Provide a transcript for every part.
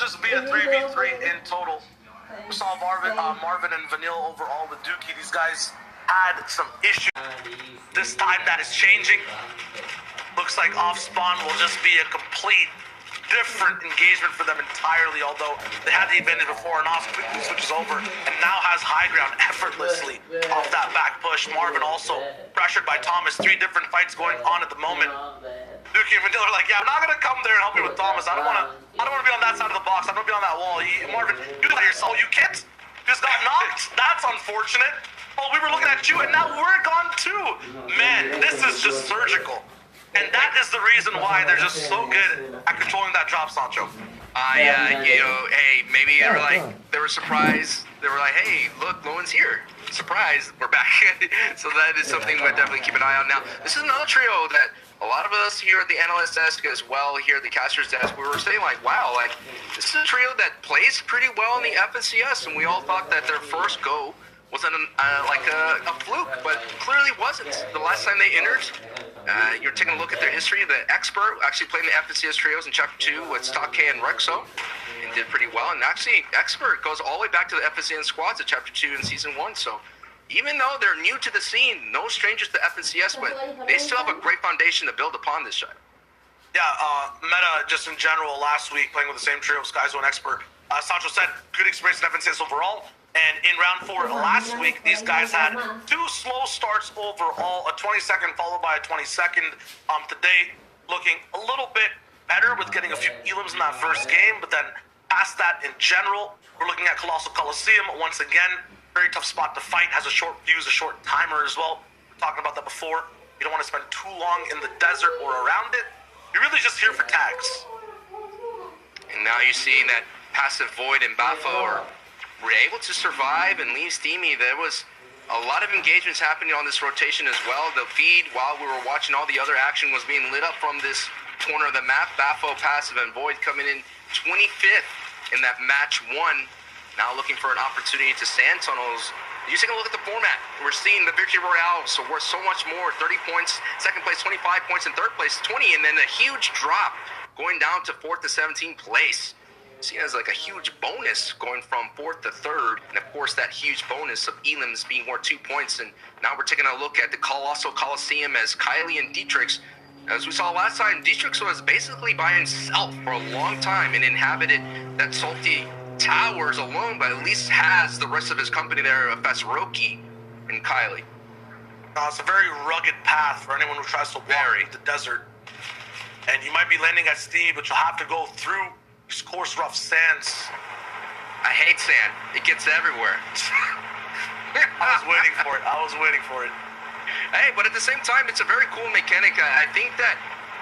just be a 3v3 in total. We saw Marvin and Vanille overall with Dookie. These guys had some issues. This time that is changing. Looks like off spawn will just be a complete different engagement for them entirely, although they had the advantage before, and Oz quickly switches over and now has high ground effortlessly off that back push. Marvin also pressured by Thomas. 3 different fights going on at the moment. Dookie and Vanilla are like, yeah, I'm not gonna come there and help you with Thomas. I don't wanna be on that side of the box. I don't wanna be on that wall. Marvin, you got yourself. You can't. Just got knocked. That's unfortunate. Oh, we were looking at you and now we're gone too. Man, this is just surgical. And that is the reason why they're just so good at controlling that drop, Sancho. You know, hey, maybe they were surprised. They were like, hey, look, no one's here. Surprise, we're back. So that is something we'll definitely keep an eye on. Now, this is another trio that a lot of us here at the analyst desk as well, here at the caster's desk, we were saying like, wow, like this is a trio that plays pretty well in the FNCS, and we all thought that their first go wasn't like a fluke, but clearly wasn't. The last time they entered, you're taking a look at their history. The Expert actually played in the FNCS trios in Chapter 2 with Stock K and Rexo, and did pretty well. And actually, Expert goes all the way back to the FNCS squads at Chapter 2 in Season 1. So even though they're new to the scene, no strangers to FNCS, but they still have a great foundation to build upon this shot. Yeah, meta just in general last week playing with the same trio of Skyzo and Expert. Sancho said good experience in FNCS overall. And in round 4 last week, these guys had 2 slow starts overall, a 20-second followed by a 22nd. Today, looking a little bit better with getting a few elims in that first game, but then past that in general, we're looking at Colossal Coliseum once again. Very tough spot to fight, has a short fuse, a short timer as well. We were talking about that before. You don't want to spend too long in the desert or around it. You're really just here for tags. And now you're seeing that passive Void and Bafo were able to survive and leave Steamy. There was a lot of engagements happening on this rotation as well. The feed, while we were watching all the other action, was being lit up from this corner of the map. Bafo, passive, and Void coming in 25th in that match 1. Now looking for an opportunity to sand tunnels. You take a look at the format. We're seeing the Victory Royale, so worth so much more. 30 points, second place 25 points, and third place 20, and then a huge drop going down to 4th to 17th place. Seen as like a huge bonus going from 4th to 3rd, and of course that huge bonus of elims being worth 2 points. And now we're taking a look at the Colossal Coliseum as Kylie and Dietrich. As we saw last time, Dietrich was basically by himself for a long time and inhabited that salty towers alone, but at least has the rest of his company there, Fesroki and Kylie. It's a very rugged path for anyone who tries to walk the desert. And you might be landing at Steamy, but you'll have to go through these coarse, rough sands. I hate sand. It gets everywhere. I was waiting for it. Hey, but at the same time, it's a very cool mechanic. I think that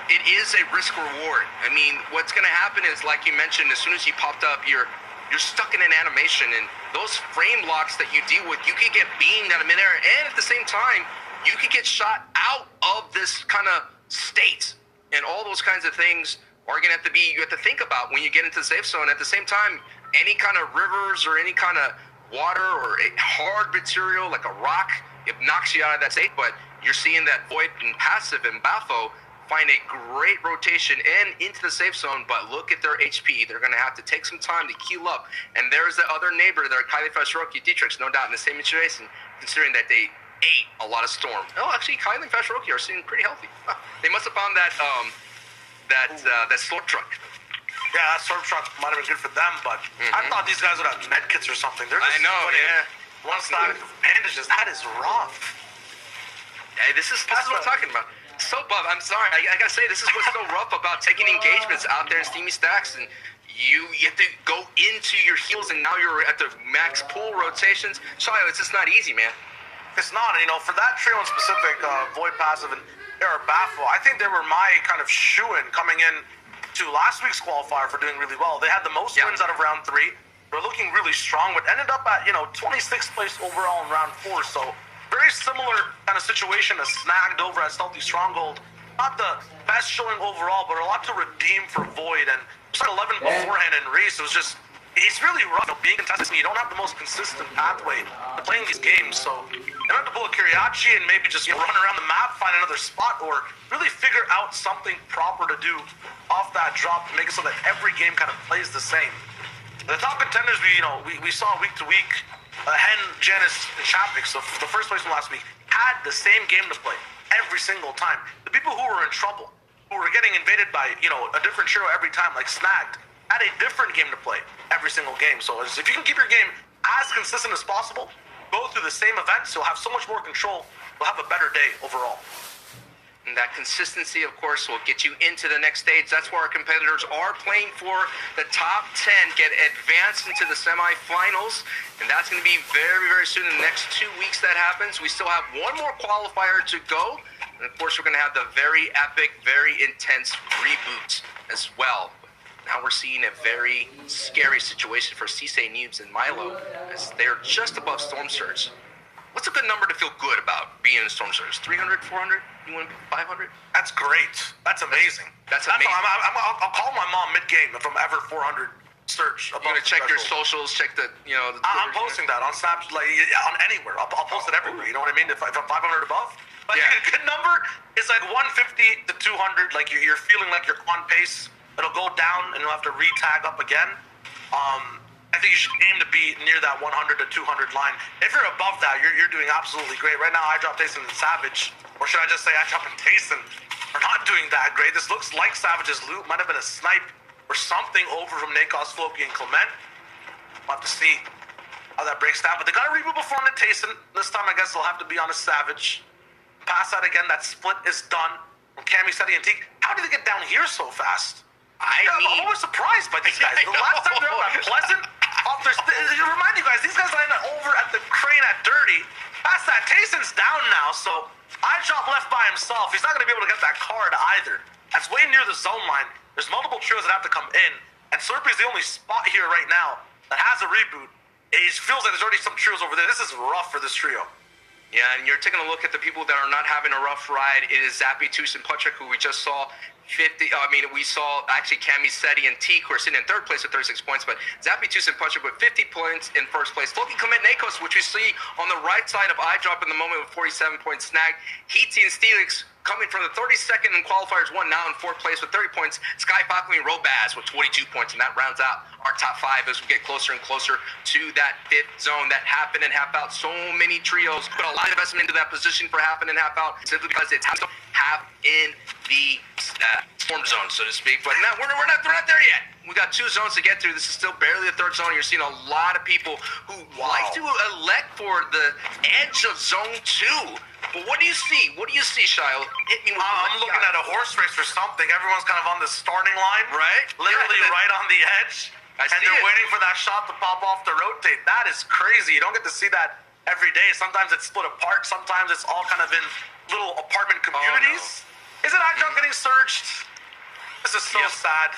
it is a risk reward. I mean, what's going to happen is, like you mentioned, as soon as you popped up, you're stuck in an animation, and those frame locks that you deal with, you could get beamed out of midair, and at the same time, you could get shot out of this kind of state, and all those kinds of things are going to have to be, you have to think about when you get into the safe zone. At the same time, any kind of rivers or any kind of water or a hard material like a rock, it knocks you out of that state. But you're seeing that Void and passive and Bafo find a great rotation and into the safe zone, but look at their HP. They're going to have to take some time to queue up. And there's the other neighbor there, Kylie Fesroki, Dietrich, no doubt in the same situation, considering that they ate a lot of Storm. Oh, actually, Kylie and Fesroki are sitting pretty healthy. They must have found that that slurp truck. Yeah, that slurp truck might have been good for them, but I thought these guys would have med kits or something. They're just one stack of bandages. That is rough. Hey, this is what I'm talking about. So buff. I'm sorry. I gotta say, this is what's so rough about taking engagements out there in Steamy Stacks, and you have to go into your heals, and now you're at the max pool rotations. So it's just not easy, man. It's not. You know, for that trio in specific, Void, passive, and Bafo, I think they were my kind of shoo-in coming in to last week's qualifier for doing really well. They had the most wins out of round 3. They're looking really strong, but ended up at 26th place overall in round 4. So very similar kind of situation as snagged over at Stealthy Stronghold. Not the best showing overall, but a lot to redeem for Void. And just like 11 beforehand in Reese, it was just it's really rough, being contested. You don't have the most consistent pathway to playing these games, so you have to pull a Kiriachi and maybe just run around the map, find another spot, or really figure out something proper to do off that drop to make it so that every game kind of plays the same. The top contenders, we saw week to week, Hen, Janice, and Chapik, so the first place from last week, had the same game to play every single time. The people who were in trouble, who were getting invaded by, a different trio every time, like Snagged, had a different game to play every single game. So if you can keep your game as consistent as possible, go through the same events, you'll have so much more control. You'll have a better day overall. And that consistency, of course, will get you into the next stage. That's where our competitors are playing for the top 10, get advanced into the semifinals. And that's going to be very, very soon. In the next 2 weeks that happens. We still have one more qualifier to go. And, of course, we're going to have the very epic, very intense reboots as well. Now we're seeing a very scary situation for Cisse, Noobs, and Milo, as they're just above Storm Surge. What's a good number to feel good about being in Storm Surge? 300, 400? You want to be 500? That's great. That's amazing. That's amazing. I'll call my mom mid-game if I'm ever 400 Surge. You're going to check your socials, check the, I'm posting that on Snapchat, on anywhere. I'll post it everywhere. You know what I mean? If I'm 500 above. But Yeah. a good number is like 150 to 200. Like you're feeling like you're on pace. It'll go down and you'll have to re-tag up again. I think you should aim to be near that 100 to 200 line. If you're above that, you're doing absolutely great. Right now, I drop Tayson and Savage, or should I just say I drop and Tayson are not doing that great. This looks like Savage's loot might have been a snipe or something over from Nakos, Floki, and Clement. We'll have to see how that breaks down. But they got a reboot before on the Tayson. This time, I guess they'll have to be on a Savage. Pass out again. That split is done from Cammy, Seti, and Teak. How did they get down here so fast? I'm always surprised by these guys. The last time they were up at Pleasant, remind you guys, these guys landed over at the crane at Dirty. Past that, Tayson's down now, so I drop left by himself. He's not going to be able to get that card either. That's way near the zone line. There's multiple trios that have to come in, and Slurpy's the only spot here right now that has a reboot. It feels like there's already some trios over there. This is rough for this trio. Yeah, and you're taking a look at the people that are not having a rough ride. It is Zappy, Tus, and Putrick, who we just saw. We saw actually Cammy, Seti, and Teak, who are sitting in third place with 36 points, but Zappy, Tus, and Putrick with 50 points in first place. Floki, Clement, Nakos, which we see on the right side of iDrop in the moment with 47 points snagged. Heatsy and Steelix coming from the 32nd in qualifiers 1, now in fourth place with 30 points. Sky Falcon and Robaz with 22 points, and that rounds out our top 5 as we get closer and closer to that 5th zone. That half in and half out. So many trios put a lot of investment into that position for half in and half out, simply because it's half in the storm zone, so to speak. But no, we're not there yet. We got 2 zones to get through. This is still barely the 3rd zone. You're seeing a lot of people who like to elect for the edge of zone 2. But what do you see? What do you see, Shiloh? Hit me with I'm looking at a horse race or something. Everyone's kind of on the starting line. Right. Literally right on the edge. And they're waiting for that shot to pop off to rotate. That is crazy. You don't get to see that every day. Sometimes it's split apart. Sometimes it's all kind of in little apartment communities. Isn't iDrop getting surged? This is so sad.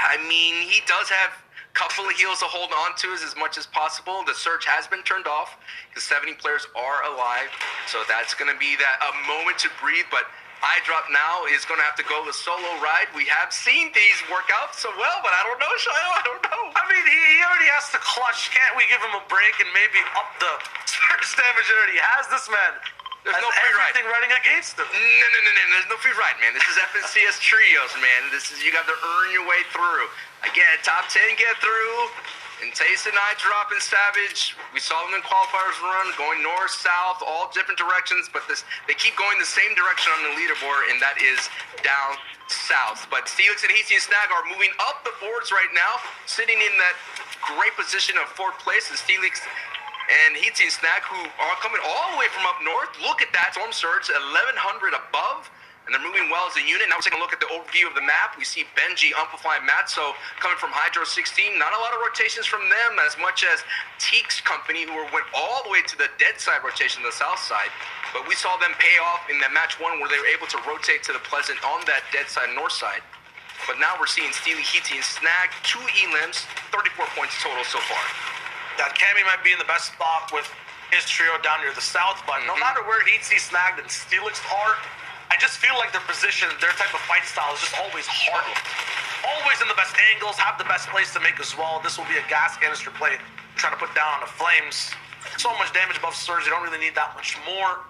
I mean, he does have a couple of heals to hold on to as much as possible. The surge has been turned off because 70 players are alive. So that's going to be a moment to breathe. But iDrop now is going to have to go the solo ride. We have seen these work out so well, but I don't know, Shiloh. I don't know. I mean, he already has to clutch. Can't we give him a break and maybe up the surge damage that already has? This man There's no free ride. everything running against him. No. There's no free ride, man. This is FNCS trios, man. You got to earn your way through. Again, top 10 get through. And Tayson, iDrop, and Savage, we saw them in qualifiers run, going north, south, all different directions, but they keep going the same direction on the leaderboard, and that is down south. But Steelix and Heatsy and Snag are moving up the boards right now, sitting in that great position of 4th place. And Steelix and Heatsy and Snag, who are coming all the way from up north. Look at that storm surge, 1,100 above. And they're moving well as a unit. Now we're taking a look at the overview of the map. We see Benji, Amplify, Matzo coming from Hydro 16. Not a lot of rotations from them, as much as Teak's company, who went all the way to the dead side rotation, the south side. But we saw them pay off in that match 1 where they were able to rotate to the Pleasant on that dead side, north side. But now we're seeing Steely, Heatsy, and Snag, 2 elims, 34 points total so far. Yeah, Cammy might be in the best spot with his trio down near the south, but no matter where Heatsy, Snagged, and Steelix are, I just feel like their position, their type of fight style is just always hard. Always in the best best angles, have the best place to make as well. This will be a gas canister play, trying to put down on the flames. So much damage above Surge, you don't really need that much more.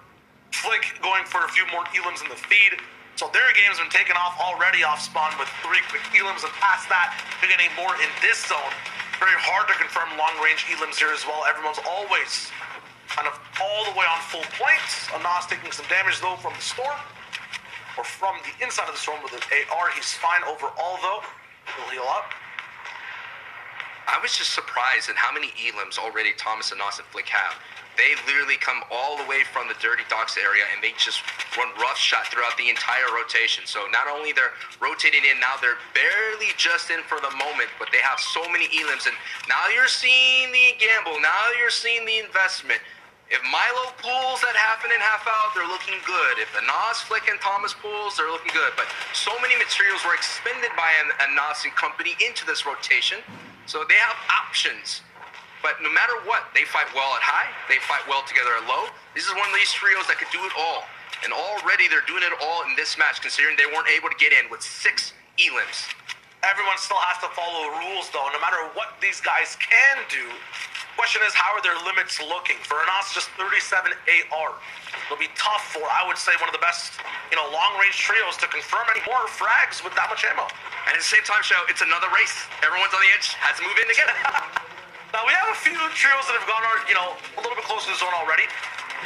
Flick going for a few more elims in the feed. So their game's been taken off already off spawn with 3 quick elims, and past that, you're getting more in this zone. Very hard to confirm long-range elims here as well. Everyone's always kind of all the way on full points. Anas taking some damage though from the storm, or from the inside of the storm with an AR. He's fine overall though. He'll heal up. I was just surprised at how many elims already Thomas, Anas, and Flick have. They literally come all the way from the Dirty Docks area, and they just run rough shot throughout the entire rotation. So not only they're rotating in, now they're barely just in for the moment, but they have so many elims, and now you're seeing the gamble, now you're seeing the investment. If Milo pulls that half in and half out, they're looking good. If Anas, Flick, and Thomas pulls, they're looking good. But so many materials were expended by Anas and company into this rotation, so they have options. But no matter what, they fight well at high, they fight well together at low. This is one of these trios that could do it all. And already they're doing it all in this match, considering they weren't able to get in with 6 elims. Everyone still has to follow the rules though, no matter what these guys can do. Question is, how are their limits looking? For Anas, just 37 AR. It'll be tough for, I would say, one of the best, long-range trios to confirm any more frags with that much ammo. And at the same time, Show, it's another race. Everyone's on the edge, has to move in together. Now, we have a few trios that have gone, a little bit closer to the zone already.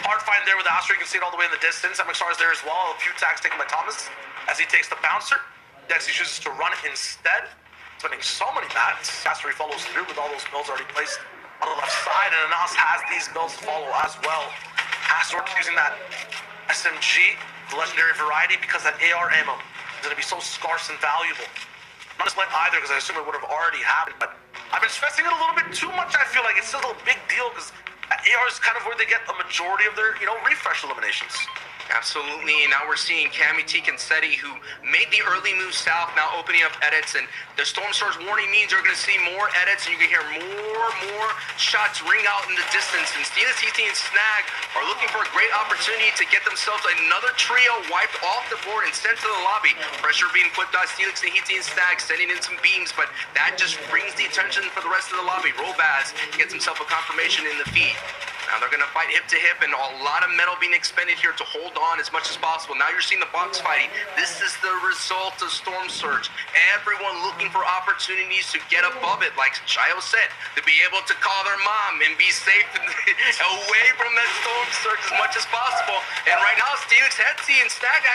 Hard find there with Astra. You can see it all the way in the distance. MXR is there as well. A few tags taken by Thomas as he takes the bouncer. Dexy chooses to run instead. Spending so many mats. Astra follows through with all those builds already placed on the left side, and Anas has these builds to follow as well. Astra using that SMG, the legendary variety, because that AR ammo is going to be so scarce and valuable. Not as light either, because I assume it would have already happened, but I've been stressing it a little bit too much. I feel like it's still a big deal, because AR is kind of where they get a majority of their, refresh eliminations. Absolutely, and now we're seeing Cami T. Concetti, who made the early move south, now opening up edits, and the Storm Surge warning means you're going to see more edits, and you can hear more shots ring out in the distance, and Steelix, HT, and Snag are looking for a great opportunity to get themselves another trio wiped off the board and sent to the lobby. Pressure being put by Steelix, and HT, and Snag, sending in some beams, but that just brings the attention for the rest of the lobby. Robaz gets himself a confirmation in the feed. Now they're going to fight hip to hip, and a lot of metal being expended here to hold on as much as possible. Now you're seeing the box fighting. This is the result of Storm Surge. Everyone looking for opportunities to get above it, like Shayo said, to be able to call their mom and be safe away from that Storm Surge as much as possible. And right now, Steelix, Hetzy, and Snag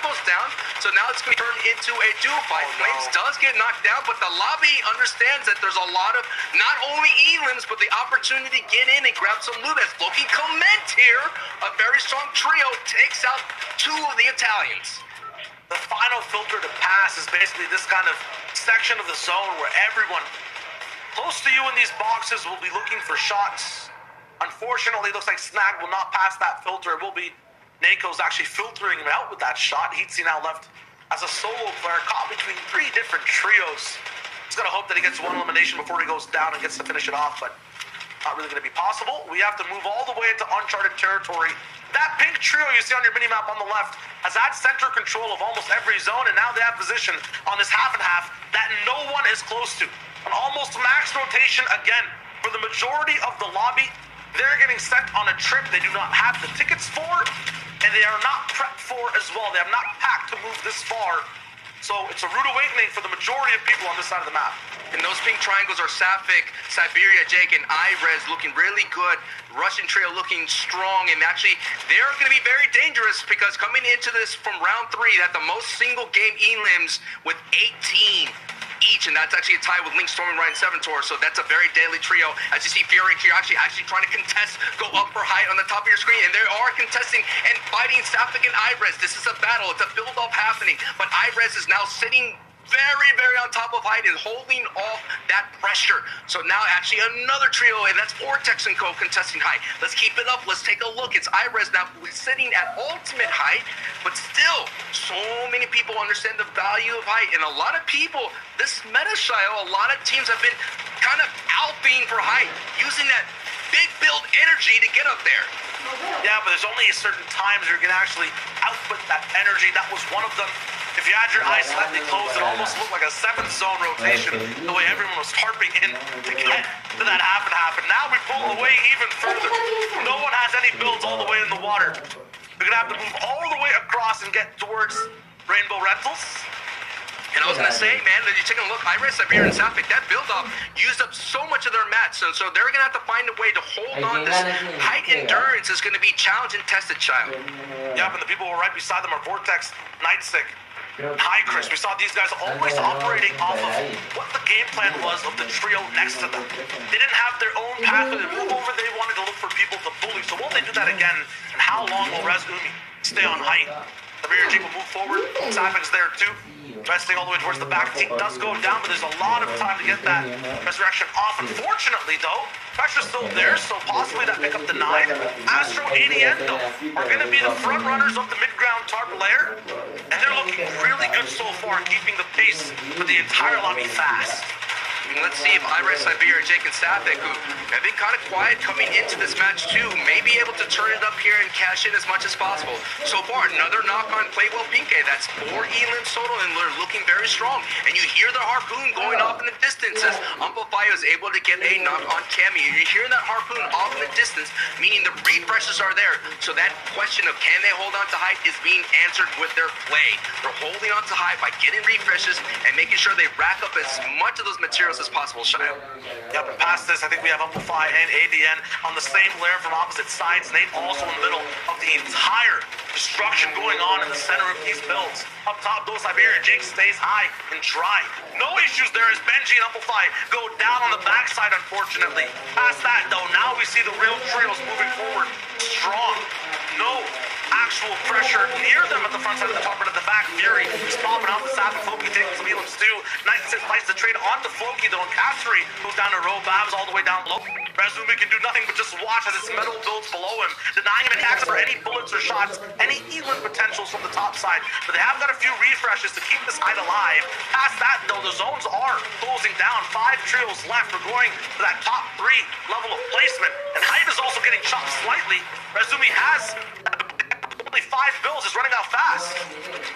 goes down, so now it's going to turn into a duo fight. Flames does get knocked down, but the lobby understands that there's a lot of not only elims, but the opportunity to get in and grab some loot. As Loki Clement here, a very strong trio, takes out 2 of the Italians. The final filter to pass is basically this kind of section of the zone where everyone close to you in these boxes will be looking for shots. Unfortunately, it looks like Snag will not pass that filter. It will be Nako's actually filtering him out with that shot. Heatsy now left as a solo player, caught between 3 different trios. He's got to hope that he gets 1 elimination before he goes down and gets to finish it off, but not really going to be possible. We have to move all the way into uncharted territory. That pink trio you see on your minimap on the left has had center control of almost every zone, and now they have position on this half and half that no one is close to. An almost max rotation again for the majority of the lobby. They're getting sent on a trip they do not have the tickets for, and they are not prepped for as well. They have not packed to move this far. So it's a rude awakening for the majority of people on this side of the map. And those pink triangles are Sapphic, Siberia, Jake, and Irez looking really good. Russian trio looking strong, and actually they're going to be very dangerous because coming into this from round 3, that the most single game elims with 18 each, and that's actually a tie with Link, Storming Ryan, 7 Tor, so that's a very deadly trio. As you see Fury here actually trying to contest, go up for height on the top of your screen, and they are contesting and fighting Sapphic and Irez. This is a battle, it's a build-up happening, but Irez is now sitting very on top of height and holding off that pressure. So now actually another trio, and that's Vortex and Co. contesting height. Let's keep it up, let's take a look. It's Irez now sitting at ultimate height, but still, so many people understand the value of height, and a lot of people, this meta Shayo, a lot of teams have been kind of alping for height, using that big build energy to get up there. Yeah, but there's only a certain times you're going to actually output that energy. That was one of them. If you had your eyes slightly closed, it almost looked like a 7th zone rotation, the way everyone was harping in to get to that half and half. And now we pull away even further. No one has any builds all the way in the water. We're going to have to move all the way across and get towards Rainbow Rentals. And I was going to say, man, that you take a look, Iris, Sabir, and Safik, that build-up used up so much of their mats, so they're going to have to find a way to hold on. This height endurance is going to be challenged and tested, child. Yep, and the people who were right beside them are Vortex, Nightstick, Hi Chris. We saw these guys always operating off of what the game plan was of the trio next to them. They didn't have their own path to move over. They wanted to look for people to bully. So will they do that again? And how long will Rezumi stay on height? The rear Jake will move forward. Safik's there too. Resting all the way towards the back. Team does go down, but there's a lot of time to get that resurrection off. Unfortunately, though, pressure's still there, so possibly that pick up the 9. Astro, ADN, though, are going to be the front runners of the mid-ground tarp layer, and they're looking really good so far, keeping the pace for the entire lobby fast. Let's see if Iris, Sabir, Jake, and Safik, who have been kind of quiet coming into this match too, may be able to turn it up here and cash in as much as possible. So far, another knock on Playwell Pinke. That's 4 elims total, and they're looking very strong. And you hear the harpoon going off in the distance as Amplify is able to get a knock on Cammy. You hear that harpoon off in the distance, meaning the refreshes are there. So that question of can they hold on to height is being answered with their play. They're holding on to height by getting refreshes and making sure they rack up as much of those materials as possible, Shia. Yep, and past this, I think we have Amplify and ADN on the same layer from opposite sides. Nate also in the middle of the entire destruction going on in the center of these builds. Up top, though, Siberia Jake stays high and dry. No issues there as Benji and Amplify go down on the backside, unfortunately. Past that, though, now we see the real trios moving forward strong. No actual pressure near them at the front side of the top, but at the back, Fury is popping out the Sap and Floki taking some elims too. 96 fights the trade onto Floki though, and Castery goes down to Babs all the way down below. Rezumi can do nothing but just watch as his metal builds below him, denying him attacks for any bullets or shots, any elim potentials from the top side. But they have got a few refreshes to keep this height alive. Past that though, the zones are closing down. 5 trios left. We're going to that top 3 level of placement, and height is also getting chopped slightly. Rezumi has only 5 bills, is running out fast.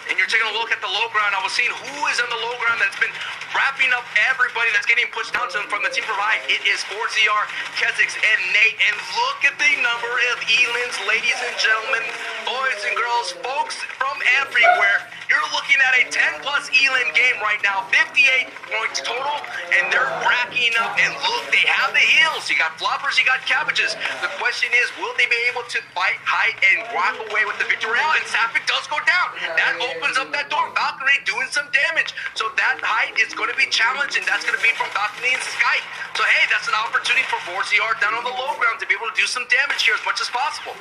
And you're taking a look at the low ground. I was seeing who is on the low ground that's been wrapping up everybody that's getting pushed down to them from the team provide. It is 4ZR, Kezix, and Nate. And look at the number of elims, ladies and gentlemen, boys and girls, folks from everywhere. You're looking at a 10+ elim game right now, 58 points total, and they're racking up. And look, they have the heals. You got floppers, you got cabbages. The question is, will they be able to fight height and walk away with the victory out? And Safik does go down. That opens up that door. Valkyrie doing some damage. So that height is going to be challenged, and that's going to be from Valkyrie and Sky. So hey, that's an opportunity for 4ZR down on the low ground to be able to do some damage here as much as possible.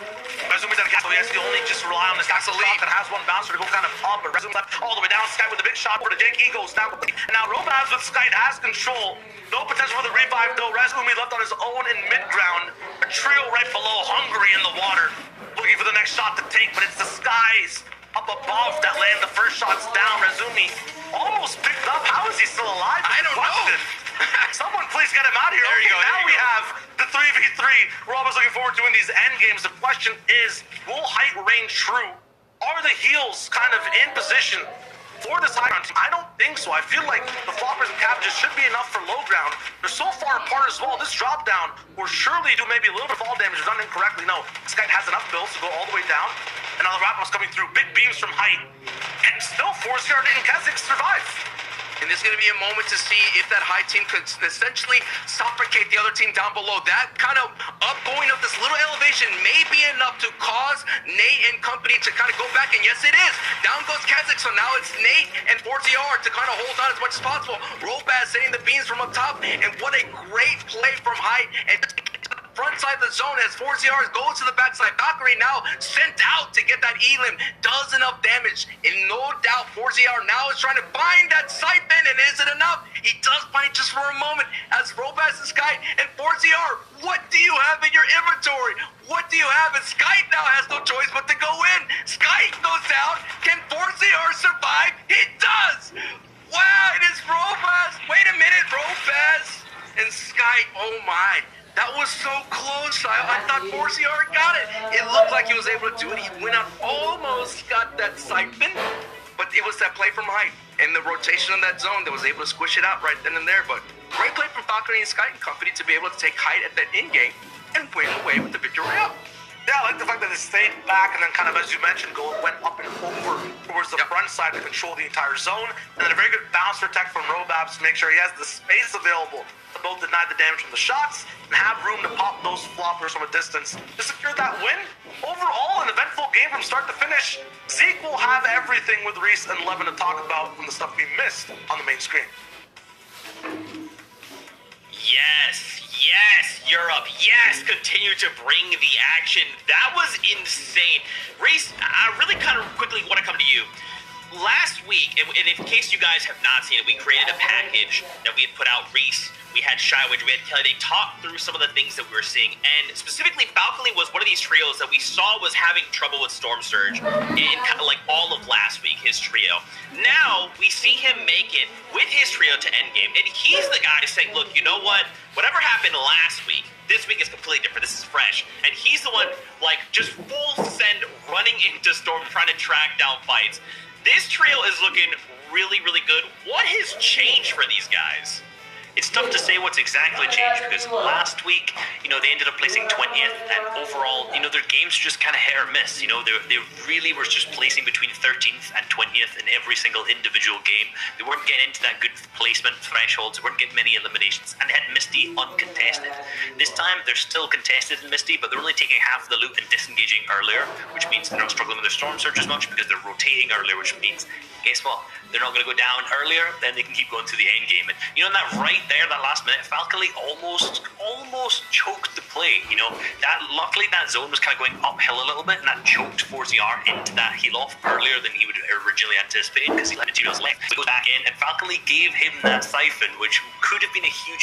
Rezumi doesn't castle. He has to only just rely on this castle lead that has one bouncer to go kind of up, but Rezumi left all the way down. Sky with a big shot for the Jake. He goes down. And now Robabs with Sky has control. No potential for the revive though. Rezumi left on his own in mid-ground. A trio right below, hungry in the water, looking for the next shot to take, but it's the Skies up above that land the first shots down. Rezumi almost picked up. How is he still alive? I don't know. Someone please get him out of here. There you go. Now we have the 3v3. We're always looking forward to doing these end games. The question is, will height reign true? Are the heels kind of in position for this high ground team? I don't think so. I feel like the floppers and cabbages should be enough for low ground. They're so far apart as well. This drop down will surely do maybe a little bit of fall damage if done incorrectly. No, Sky has enough builds to go all the way down. And now the wrap-up's coming through. Big beams from height. And still 4ZR and Kezix survive. And there's going to be a moment to see if that high team could essentially suffocate the other team down below. That kind of upgoing of this little elevation may be enough to cause Nate and company to kind of go back. And yes, it is. Down goes Kezix. So now it's Nate and 4ZR to kind of hold on as much as possible. Robaz setting the beams from up top. And what a great play from height. And front side of the zone as 4ZR goes to the backside. Valkyrie now sent out to get that elim. Does enough damage. And no doubt 4ZR now is trying to find that side bend. And is it enough? He does find it just for a moment as Robaz and Sky and 4ZR. What do you have in your inventory? What do you have? And Sky now has no choice but to go in. Sky goes down. Can 4ZR survive? He does. Wow, it is Robaz. Wait a minute, Robaz and Sky. Oh my. That was so close. I thought 4ZR got it. It looked like he was able to do it. He went out, almost got that siphon, but it was that play from height and the rotation on that zone that was able to squish it out right then and there. But great play from Falconry and Sky and Company to be able to take height at that in game and win away with the victory royale. Yeah, I like the fact that it stayed back and then kind of, as you mentioned, went up and over towards the front side to control the entire zone. And then a very good bounce protect from Robabs to make sure he has the space available to both deny the damage from the shots and have room to pop those floppers from a distance to secure that win. Overall, an eventful game from start to finish. Zeke will have everything with Reese and Levin to talk about from the stuff we missed on the main screen. Yes, Europe. Yes, continue to bring the action. That was insane. Reese, I really kind of quickly want to come to you. Last week, and in case you guys have not seen it, we created a package that we had put out. Reese, we had Shywage, we had Kelly. They talked through some of the things that we were seeing, and specifically Falconly was one of these trios that we saw was having trouble with Storm Surge in kind of like all of last week, his trio. Now, we see him make it with his trio to endgame, and he's the guy saying, look, you know what? Whatever happened last week, this week is completely different. This is fresh. And he's the one, like, just full send running into Storm, trying to track down fights. This trio is looking really, really good. What has changed for these guys? It's tough to say what's exactly changed because last week, they ended up placing 20th, and overall, their games just kind of hit or miss. They really were just placing between 13th and 20th in every single individual game. They weren't getting into that good placement thresholds. They weren't getting many eliminations, and they had Misty uncontested. This time, they're still contested in Misty, but they're only taking half of the loot and disengaging earlier, which means they're not struggling with their Storm Surge as much because they're rotating earlier, which means, guess what? They're not going to go down earlier, then they can keep going through the end game. And in that right there, that last minute, Falconly almost choked the play. Luckily that zone was kind of going uphill a little bit, and that choked 4ZR into that heal off earlier than he would originally anticipate because he had materials left. So he goes back in, and Falconly gave him that siphon, which could have been a huge